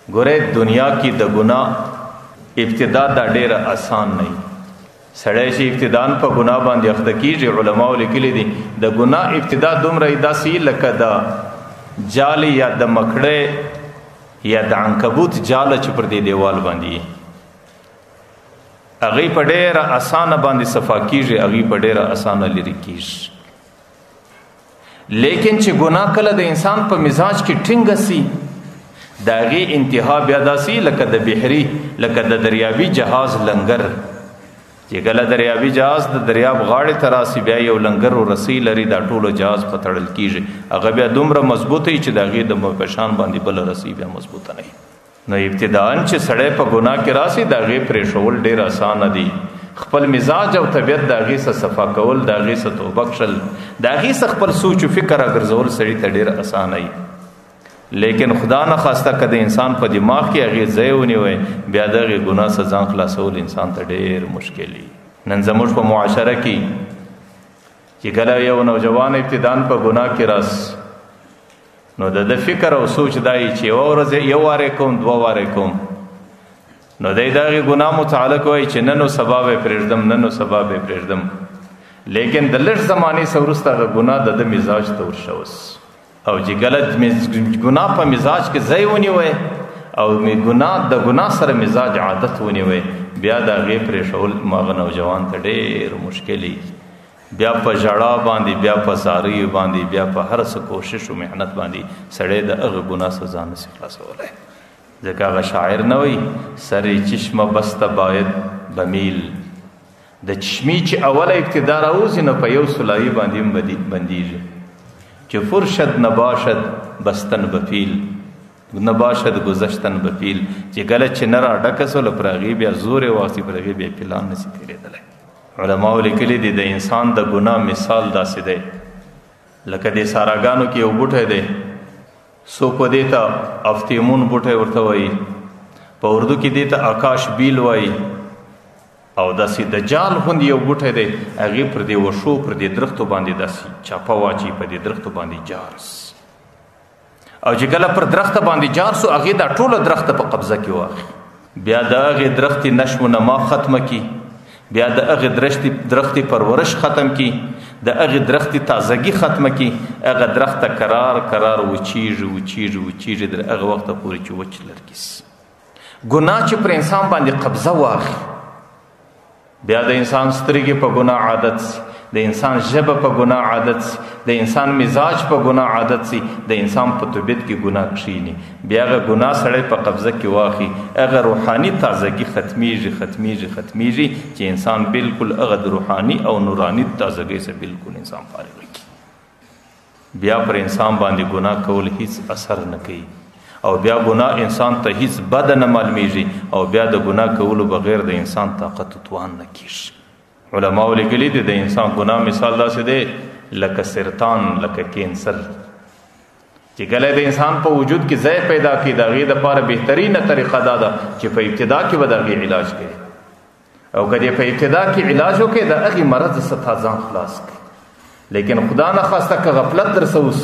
ګوره دنیا کې د ګناه ابتدا دا ډیره آسان نه سړی چې ابتدان په ګناه باندې اخته کیږي علماء لیکلي دي د ګناه ابتدا دومره داسې لکه د جال یا د مکړې یا د عنکبوت جال چې پر دې دیوال باندې هغه په ډیره اسانه باندې صفا کیږي هغه په ډیره اسانه لري کیږي لیکن چې ګناه کله د انسان په مزاج کې ټینګ سي داغي انتها بیا داسي لکه د بحری لکه د دریابي جهاز لنګر چې کله دریابي جهاز د دریاب غاړې ته راسي بیا یو لنګر او رسی لري دا ټولو جهاز په تړل کیږي هغه بیا دومره مضبوطه چې داغي د مکشان باندې بل رسی بیا مضبوطه نه نو ابتداءً چې سړی په ګناه کې راسي داغي پرې شول ډیر آسان دي خپل مزاج او طبیعت داغي سره صفا کول داغي سره توبه کول داغي سره خپل سوچ او فکر اگرځول سړی ته ډیر آسان دی لیکن خدا نه خواسته کده انسان په دماغ کې هغه ځایونی وي بیا دغه ګناه څخه ځان خلاصول انسان ته ډیر مشکل دي نن زموږ په معاشره کې چې کله یو نوجوان ابتدان په ګناه کې راس نو د فکر او سوچ دای چې یو ورځ یو واره کوم دوه واره کوم نو دغه ګناه متعلق وي چې ننو سبب پرېږدم ننو سبب پرېږدم لیکن د لږ زمانه سورسته ګناه د مزاج تور شوس او چې غلط ګناه په مزاج کې ځای ونیوي او ګناه د ګناه سره مزاج عادت ونیوي بیا دا غي پرې شول ماغه نوجوان ته ډېر مشکلي بیا په جړه باندې بیا په ساری باندې بیا په هر څه کوشش او مهنت باندې سړی د هغه ګناه سزا نه خلاصولای ځکه هغه شاعر نه وي سری چشمه بسته باید بمیل د چشمی چې اوله ابتدا راوځي نو په یو سلایي باندې بندیږي چې فرشد نباشد بستن بپیل نباشد گذشتن بپیل چې کله چې نه را ډکه سول پرغي بیا زورې واسي پرغي بیا پلان نسی تیرېدلی علماء لیکلي دي د انسان د ګناه مثال داسې دی لکه د ساراګانو کې یو بوټی دی سو په دې ته افتیمون بوټی ورته وایي په اردو کې دې ته آکاش بیل وایي او داسې د جال غوندې یو بوټی دی هغې پر دې وشو پر دې درختو باندې داسې چاپه واچي په دې درختو باندې جارس او چې کله پر درخته باندې جار سو هغې دا ټوله درخته په قبضه کې واخلي بیا د هغې درختې نشو نما ختمه کي بیا د هغې درختې پرورش ختم کی د هغې درختې تازگی ختمه کی هغه درخته قرار وچیږي در هغه وخته پورې چې وچ لرګي سي ګناه چې پر انسان باندې قبضه واخلي بیا د انسان سترګې په ګناه عادت سي د انسان ژبه په ګناه عادت سي د انسان مزاج په ګناه عادت سي د انسان په طبیعت کې ګناه کښیني بیا هغه ګناه سړی په قبضه کې واخلي هغه روحاني تازگی ختمیږي چې انسان بالکل هغه د روحاني او نوراني تازگی سره بالکل انسان فارغ کی بیا پر انسان باندې ګناه کول هیڅ اثر نه کوي او بیا ګناه انسان ته هیڅ بد نه معلومیږي او بیا د ګناه کولو بغیر د انسان طاقت توان نه کیږي علماء لیکلي دي د انسان ګناه مثال داسې دی لکه سرطان لکه کینسر چې کله د انسان په وجود کې ځای پیدا کړي د هغې دپاره بهترینه طریقه دا ده چې په ابتدا کې به د هغې علاج کوي او که په ابتدا کې علاج وکړي د هغې مرض څخه ځان خلاص کړي لیکن خدا نه خواسته که غفلت در څه وس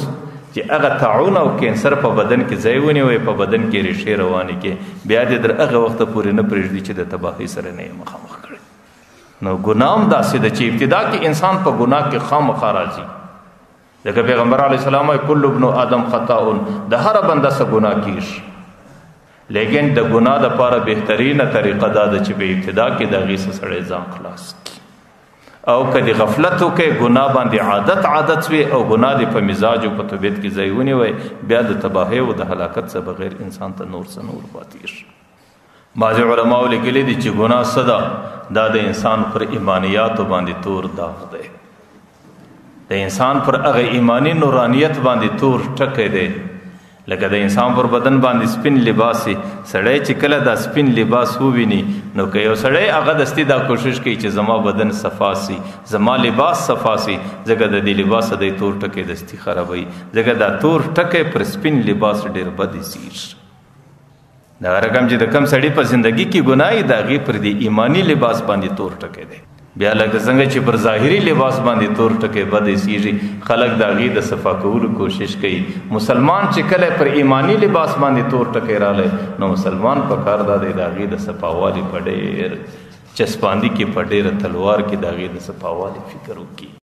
چې هغه طاعون او کینسر په بدن کې ځای ونیوي په بدن کې ریښې روانې کې بیا دې در هغه وخته پورې نه پرېږدي چې د تباهۍ سره نه یې مخامخ کړي نو ګناه هم داسې ده چې ابتدا کې انسان په ګناه کې خامخا راځي ځکه پیغمبر علیه السلام وایي کل ابن آدم خطاء د هره بنده څه ګناه کیږي لیکن د ګناه دپاره بهترینه طریقه دا ده چې په ابتدا کې د هغې څه سړی ځان خلاص کړي او که د غفلت وکړي ګناه باندې عادت وي او ګناه دې په مزاج او په طبیعت کې ځای ونیوی بیا د تباهۍ او د هلاکت څخه بغیر انسان ته نور څه نور پاتې شي بعضې علماء لیکلي دي چې ګناه څه ده دا د انسان پر ایمانیاتو باندې تور داغ دی د انسان پر هغه ایمانی نورانیت باندې تور ټکی دی لکه د انسان پر بدن باندې سپین لباس سړی چې کله دا سپین لباس وویني نو که یو سړی هغه دستی دا کوشش کوي چې زما بدن صفا سي زما لباس صفا سي ځکه د دې لباس د تور ټکی دستی خرابوي ځکه دا تور ټکی پر سپین لباس ډیر بد ایسیر دا رقم چې د کم سړی په زندگی کې ګناهي دا غي پر دې ایمانی لباس باندې تور ټکی دی بیا لکه څنګه چې پر ظاهري لباس باندې تور ټکي بد ایسیږي خلک د هغې د صفا کولو کوشش کوي. مسلمان چې کله پر ایمانی لباس باندې تور ټکي رالی نو مسلمان په کار دا دی د هغې د صفاوالي په ډېر چسپاندي کې په ډېره تلوار کې د هغې د صفاوالي فکر وکړي.